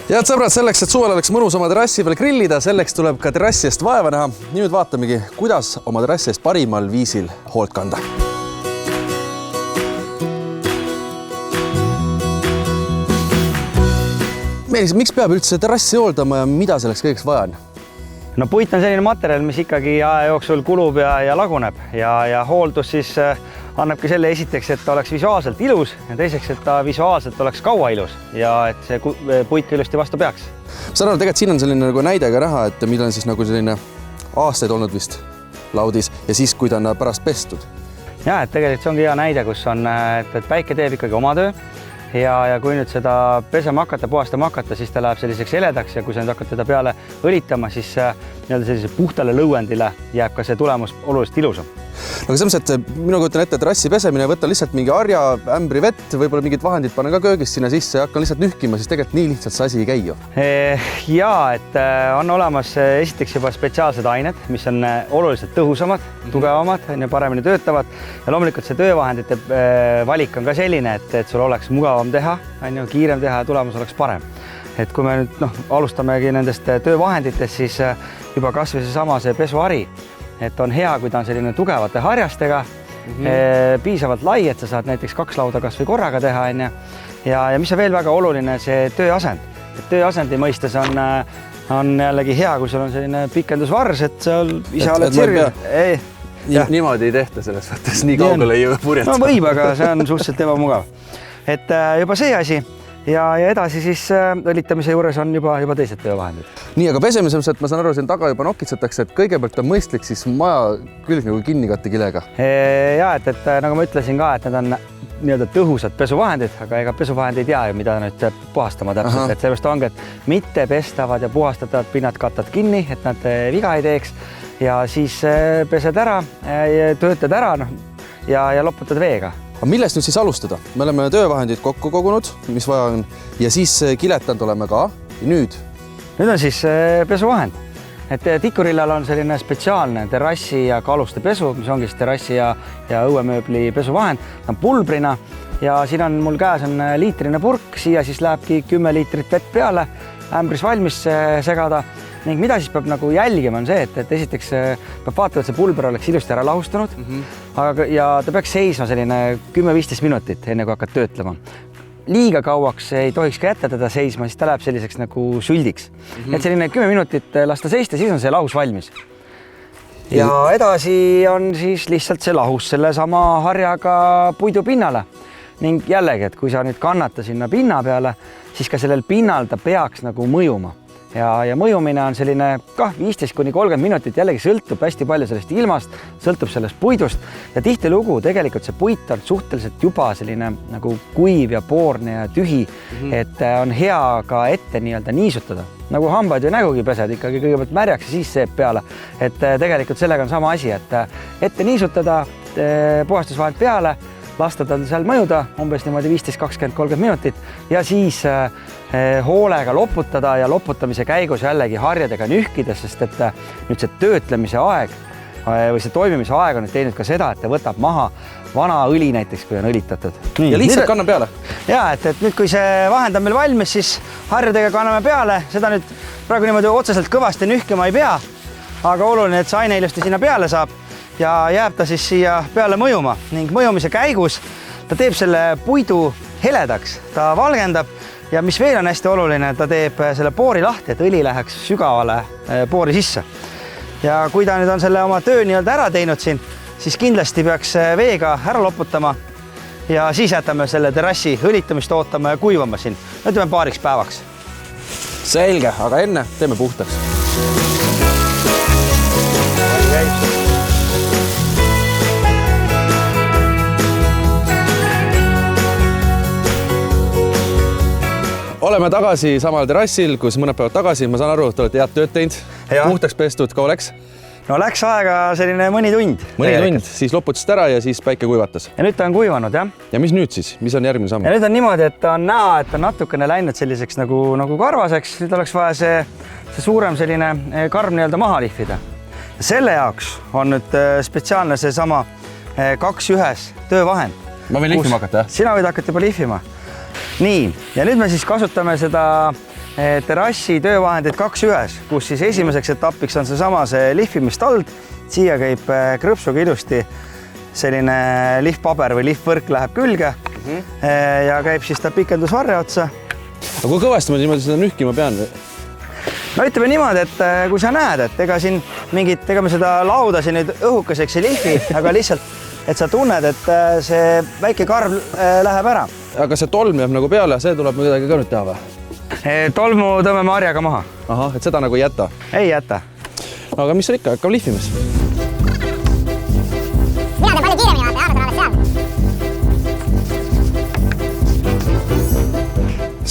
Head sõbrad, selleks, et suvel oleks mõnus oma terrassi peal grillida, selleks tuleb ka terrassi eest vaeva näha. Nüüd vaatamegi, kuidas oma terrassi eest parimal viisil hoolt kanda. Meelis, miks peab üldse terrassi hooldama ja mida selleks kõigeks vaja on? No puit on selline materjal, mis ikkagi aja jooksul kulub ja laguneb ja hooldus siis annabki selle esiteks, et ta oleks visuaalselt ilus ja teiseks, et ta visuaalselt oleks kaua ilus ja et see puit ka ilusti vastu peaks. Saan aru, tegelikult siin on selline nagu näide ka näha, et millal on siis nagu selline aastaid olnud vist laudis ja siis, kui ta on pärast pestud. Ja, et tegelikult see ongi hea näide, kus on, et päike teeb ikkagi oma töö. Ja kui nüüd seda pesema hakata, puhastama hakata, siis ta läheb selliseks heledaks ja kui sa nüüd hakkad teda peale õlitama, siis sellise puhtale lõuendile jääb ka see tulemus oluliselt ilusam. Aga selles mõttes, et minu kujutan ette terrassi pesemine, võtta lihtsalt mingi harja, ämbri vett, võib-olla mingid vahendid panen ka köögist sinna sisse ja hakkan lihtsalt nühkima, siis tegelikult nii lihtsalt see asi ei käi ju. Ja, et on olemas esiteks juba spetsiaalsed ained, mis on oluliselt tõhusamad, tugevamad, paremini töötavad ja loomulikult see töövahendite valik on ka selline, et sul oleks mugavam teha, kiirem teha ja tulemus oleks parem. Et kui me nüüd alustamegi nendest töövahenditest, siis juba kas või seesama see pesuhari, et on hea, kui ta on selline tugevate harjastega, piisavalt lai, et sa saad näiteks 2 lauda kas või korraga teha. Ja mis on veel väga oluline, see tööasend. Et tööasendi mõistes on jällegi hea, kui sul on selline pikendusvars, et sa ise oled sirge. Niimoodi ei tehta selles võttes, nii kaugele ei purjeta. No võib, aga see on suhteliselt ebamugav. Et juba see asi. Ja edasi siis õlitamise juures on juba teised töövahendid. Nii, aga pesemise, et ma saan aru, siin taga juba nokitsetakse, et kõigepealt on mõistlik siis maja külg nagu kinni katta kilega. Ja, et nagu ma ütlesin ka, et need on nii-öelda tõhusad pesuvahendid, aga ega pesuvahendid ei tea ju, mida nüüd puhastama täpselt. Et sellest ongi, et mitte pestavad ja puhastatavad pinnad kattad kinni, et nad viga ei teeks ja siis pesed ära, töötad ära ja loputad veega. Aga millest nüüd siis alustada? Me oleme töövahendid kokku kogunud, mis vaja on, ja siis kiletanud oleme ka. Nüüd on siis pesuvahend. Et Tikurillal on selline spetsiaalne terrassi ja kaluste pesu, mis ongi siis terrassi ja õuemööbli pesuvahend. Ta on pulbrina ja siin on mul käes on liitrine purk, siia siis lähebki 10 liitrit vett peale, ämbris valmis segada. Ning mida siis peab nagu jälgima on see, et esiteks peab vaatama, et see pulber oleks ilusti ära lahustunud ja ta peaks seisma selline 10-15 minutit, enne kui hakkad töötlema. Liiga kauaks ei tohiks ka jätta teda seisma, siis ta läheb selliseks nagu süldiks. Et selline 10 minutit lasta seista, siis on see lahus valmis. Ja edasi on siis lihtsalt see lahus selle sama harjaga puidu pinnale. Ning jällegi, et kui sa nüüd kannata sinna pinna peale, siis ka sellel pinnal ta peaks nagu mõjuma. Ja mõjumine on selline 15-30 minutit, jällegi sõltub hästi palju sellest ilmast, sõltub sellest puidust ja tihtilugu tegelikult see puit on suhteliselt juba selline nagu kuiv ja poorne ja tühi, et on hea ka ette nii-öelda niisutada. Nagu hambaid või nägugi pesed ikkagi kõigepealt märjaks ja siis seeb peale, et tegelikult sellega on sama asi, et ette niisutada, puhastusvahend peale, lasta tal seal mõjuda umbes niimoodi 15-20-30 minutit ja siis hoolega loputada ja loputamise käigus jällegi harjadega nühkides, sest et nüüd see töötlemise aeg või see toimimise aeg on teinud ka seda, et ta võtab maha vana õli näiteks, kui on õlitatud. Ja lihtsalt kannan peale? Ja, et nüüd kui see vahend on meil valmis, siis harjadega kanname peale. Seda nüüd praegu niimoodi otseselt kõvasti nühkima ei pea, aga oluline, et see aine ilusti sinna peale saab ja jääb ta siis siia peale mõjuma ning mõjumise käigus ta teeb selle puidu heledaks, ta valgendab ja mis veel on hästi oluline, ta teeb selle poori lahti, et õli läheks sügavale poori sisse. Ja kui ta nüüd on selle oma töö nii-öelda ära teinud siin, siis kindlasti peaks veega ära loputama ja siis jätame selle terrassi õlitamist ootama ja kuivama siin, ütleme paariks päevaks. Selge, aga enne teeme puhtaks. Oleme tagasi samal terrassil, kus mõned päevad tagasi, ma saan aru, et olete head tööd teinud, puhtaks pestud, kaua läks? No läks aega selline mõni tund. Mõni tund, siis loputasite ära ja siis päike kuivatas. Ja nüüd ta on kuivanud, jah. Ja mis nüüd siis? Mis on järgmine samm? Ja nüüd on niimoodi, et on näha, et on natukene läinud selliseks nagu karvaseks. Nüüd oleks vaja see suurem selline karm nii-öelda maha lihvida. Selle jaoks on nüüd spetsiaalne see sama 2-1 töövahend. Ma võin lihvima hakata, jah? Sina võid hakata juba lihvima. Nii, ja nüüd me siis kasutame seda terrassi töövahendid 2 ühes, kus siis esimeseks etapiks on see lihvimistald, siia käib krõpsuga ilusti selline lihvpaber või lihvvõrk läheb külge ja käib siis ta pikendusvarre otsa. Aga kui kõvasti ma niimoodi seda nühkima pean? No ütleme niimoodi, et kui sa näed, et ega siin ega me seda lauda siin nüüd õhukeseks ei lihvi, aga lihtsalt, et sa tunned, et see väike karv läheb ära. Aga see tolm jääb nagu peale, see tuleb midagi ka nüüd teha või? Tolmu tõmbame harjaga maha. Ahah, et seda nagu ei jäta? Ei jäta. Aga mis on ikka, hakkab lihvimas? Mina teen palju kiiremini, vaata, alles seal.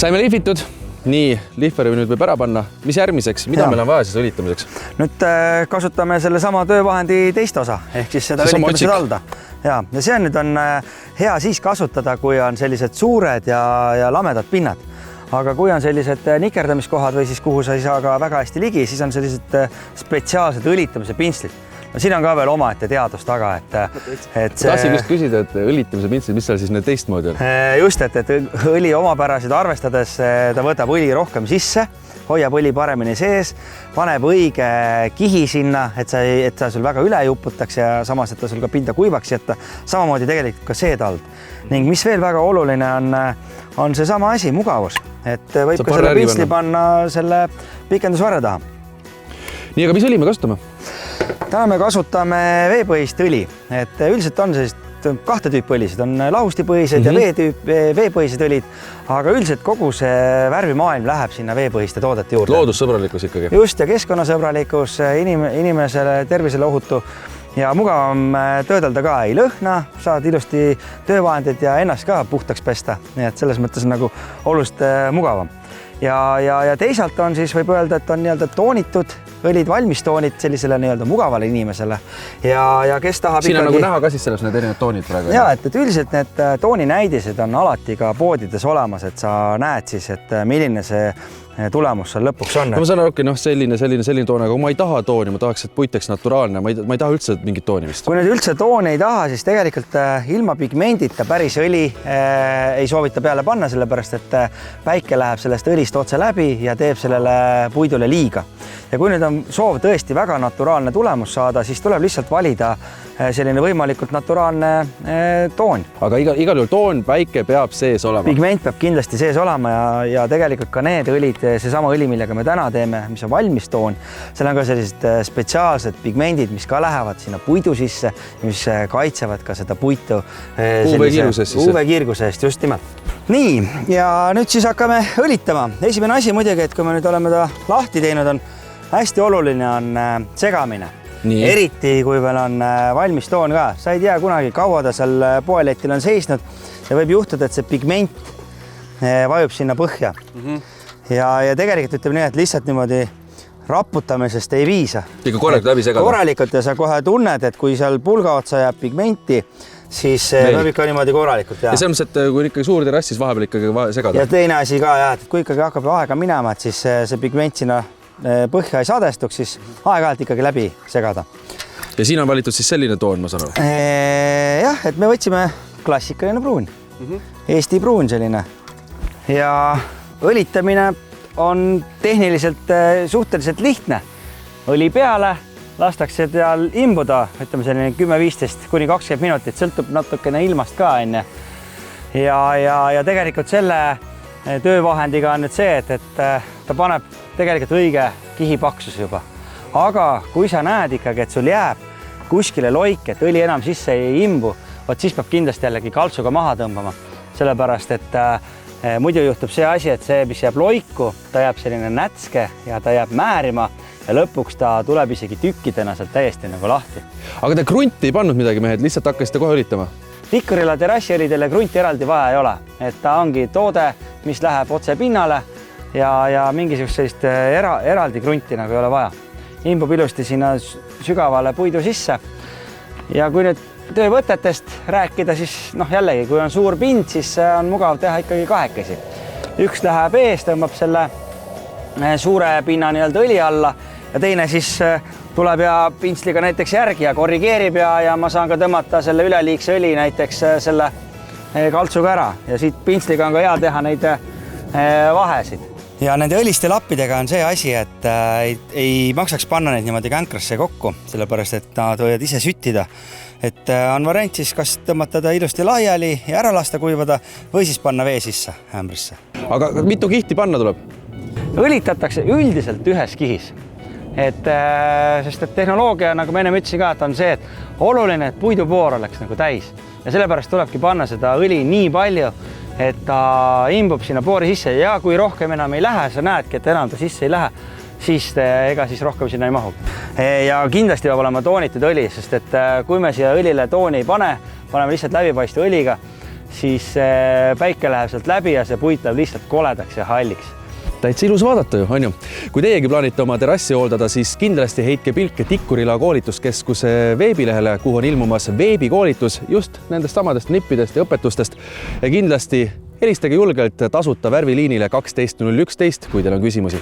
Saime lihvitud. Nii, lihveri nüüd võib ära panna. Mis järgmiseks? Mida meil on vaja siis õlitamiseks? Nüüd kasutame selle sama töövahendi teist osa, ehk siis seda õlitamise talda. Ja see nüüd on hea siis kasutada, kui on sellised suured ja lamedad pinnad. Aga kui on sellised nikerdamiskohad või siis kuhu sa ei saa ka väga hästi ligi, siis on sellised spetsiaalsed õlitamise pintslid. No siin on ka veel omaette teadus taga, et see... Tahtsin just küsida, et õlitamise pintslid, mis seal siis need teistmoodi on? Just, et õli omapärasid arvestades ta võtab õli rohkem sisse, hoiab õli paremini sees, paneb õige kihi sinna, et ta sul väga üle ei uputaks ja samas, et ta sul ka pinda kuivaks jätta. Samamoodi tegelikult ka see tald. Ning mis veel väga oluline on see sama asi, mugavus. Et võib ka selle pintsli panna selle pikendusvarre taha. Nii, aga mis õli me kasutame? Täna me kasutame veepõhist õli, et üldiselt on sellist 2 tüüpi õlisid, on lahustipõhised ja veepõhised õlid, aga üldiselt kogu see värvimaailm läheb sinna veepõhiste toodete juurde. Loodussõbralikkus ikkagi. Just, ja keskkonnasõbralikkus, inimesele tervisele ohutu ja mugavam töödelda ka ei lõhna, saad ilusti töövahendid ja ennast ka puhtaks pesta, nii et selles mõttes on nagu oluliselt mugavam. Ja teisalt on siis võib öelda, et on nii-öelda toonitud õlid, valmistoonid sellisele nii-öelda mugavale inimesele ja kes tahab siin on nagu näha ka siis selles need erinevad toonid praegu. Ja, et üldiselt need tooninäidised on alati ka poodides olemas, et sa näed siis, et milline see tulemus seal lõpuks on. No ma saan aru, selline toon, aga kui ma ei taha tooni, ma tahaks, et puiteks naturaalne, ma ei taha üldse mingit tooni vist. Kui nüüd üldse tooni ei taha, siis tegelikult ilma pigmendita päris õli ei soovita peale panna, sellepärast et päike läheb sellest õlist otse läbi ja teeb sellele puidule liiga. Ja kui nüüd on soov tõesti väga naturaalne tulemus saada, siis tuleb lihtsalt valida selline võimalikult naturaalne toon. Aga igal juhul toon, päike peab sees olema. Pigment peab kindlasti sees olema ja tegelikult ka need õlid, seesama õli, millega me täna teeme, mis on valmis toon, seal on ka sellised spetsiaalsed pigmendid, mis ka lähevad sinna puidu sisse, mis kaitsevad ka seda puitu UV-kiirguse eest, just nimelt. Nii, ja nüüd siis hakkame õlitama. Esimene asi muidugi, et kui me nüüd oleme ta lahti teinud, on hästi oluline on segamine. Nii. Eriti, kui veel on valmis toon ka. Sa ei tea kunagi, kaua ta seal poeletil on seisnud ja võib juhtuda, et see pigment vajub sinna põhja. Ja tegelikult ütleme nii, et lihtsalt niimoodi raputamisest ei viisa. Ikka korralikult läbi segada. Korralikult ja sa kohe tunned, et kui seal pulga otsa jääb pigmenti, siis peab ikka niimoodi korralikult teha. Ja see on, et kui ikka suur terrassis vahepeal ikkagi segada. Ja teine asi ka, et kui ikkagi hakkab aega minema, et siis see pigment sinna põhja ei sadestuks, siis aeg-ajalt ikkagi läbi segada. Ja siin on valitud siis selline toon, ma saan aru? Jah, et me võtsime klassikaline pruun. Eesti pruun selline. Ja õlitamine on tehniliselt suhteliselt lihtne. Õli peale, lastakse seal imbuda, ütleme selline 10-15 kuni 20 minutit, sõltub natukene ilmast ka enne. Ja tegelikult selle töövahendiga on nüüd see, et ta paneb tegelikult õige kihipaksus juba. Aga kui sa näed ikkagi, et sul jääb kuskile loik, et õli enam sisse ei imbu, siis peab kindlasti jällegi kaltsuga maha tõmbama. Sellepärast, et muidu juhtub see asi, et see, mis jääb loiku, ta jääb selline nätske ja ta jääb määrima ja lõpuks ta tuleb isegi tükkidena sealt täiesti nagu lahti. Aga te krunti ei pannud midagi, mehed, lihtsalt hakkasite kohe õlitama? Tikkurilla terrassiõlidele krunti eraldi vaja ei ole, et ta ongi toode, mis läheb otse pinnale ja mingisugust sellist eraldi krunti nagu ei ole vaja. Imbub ilusti sinna sügavale puidu sisse ja kui nüüd töövõtetest rääkida, siis jällegi, kui on suur pind, siis on mugav teha ikkagi kahekesi. Üks läheb ees, tõmbab selle suure pinna nii-öelda õli alla ja teine siis tuleb ja pintsliga näiteks järgi ja korrigeerib ja ma saan ka tõmmata selle üleliigse õli näiteks selle kaltsuga ära ja siit pintsliga on ka hea teha neid vahesid. ja nende õliste lappidega on see asi, et ei maksaks panna neid niimoodi känkrasse kokku, sellepärast et nad võivad ise süttida. Et on variant siis kas tõmmata ta ilusti laiali ja ära lasta kuivada või siis panna vee sisse ämbrisse. Aga mitu kihti panna tuleb? Õlitatakse üldiselt ühes kihis. Sest et tehnoloogia, nagu ma enne ütlesin ka, et on see, et oluline, et puidupoor oleks nagu täis. Ja sellepärast tulebki panna seda õli nii palju, et ta imbub sinna poori sisse ja kui rohkem enam ei lähe, sa näedki, et enam ta sisse ei lähe, siis ega siis rohkem sinna ei mahu. Ja kindlasti peab olema toonitud õli, sest et kui me siia õlile tooni ei paneme lihtsalt läbipaistva õliga, siis päike läheb sealt läbi ja see puit läheb lihtsalt koledaks ja halliks. Täitsa ilus vaadata ju, on ju. Kui teiegi plaanite oma terrassi hooldada, siis kindlasti heitke pilke Tikkurila koolituskeskuse veebilehele, kuhu on ilmumas veebikoolitus just nendest samadest nippidest ja õpetustest. Ja kindlasti helistage julgelt tasuta värviliinile 12 011, kui teil on küsimusi.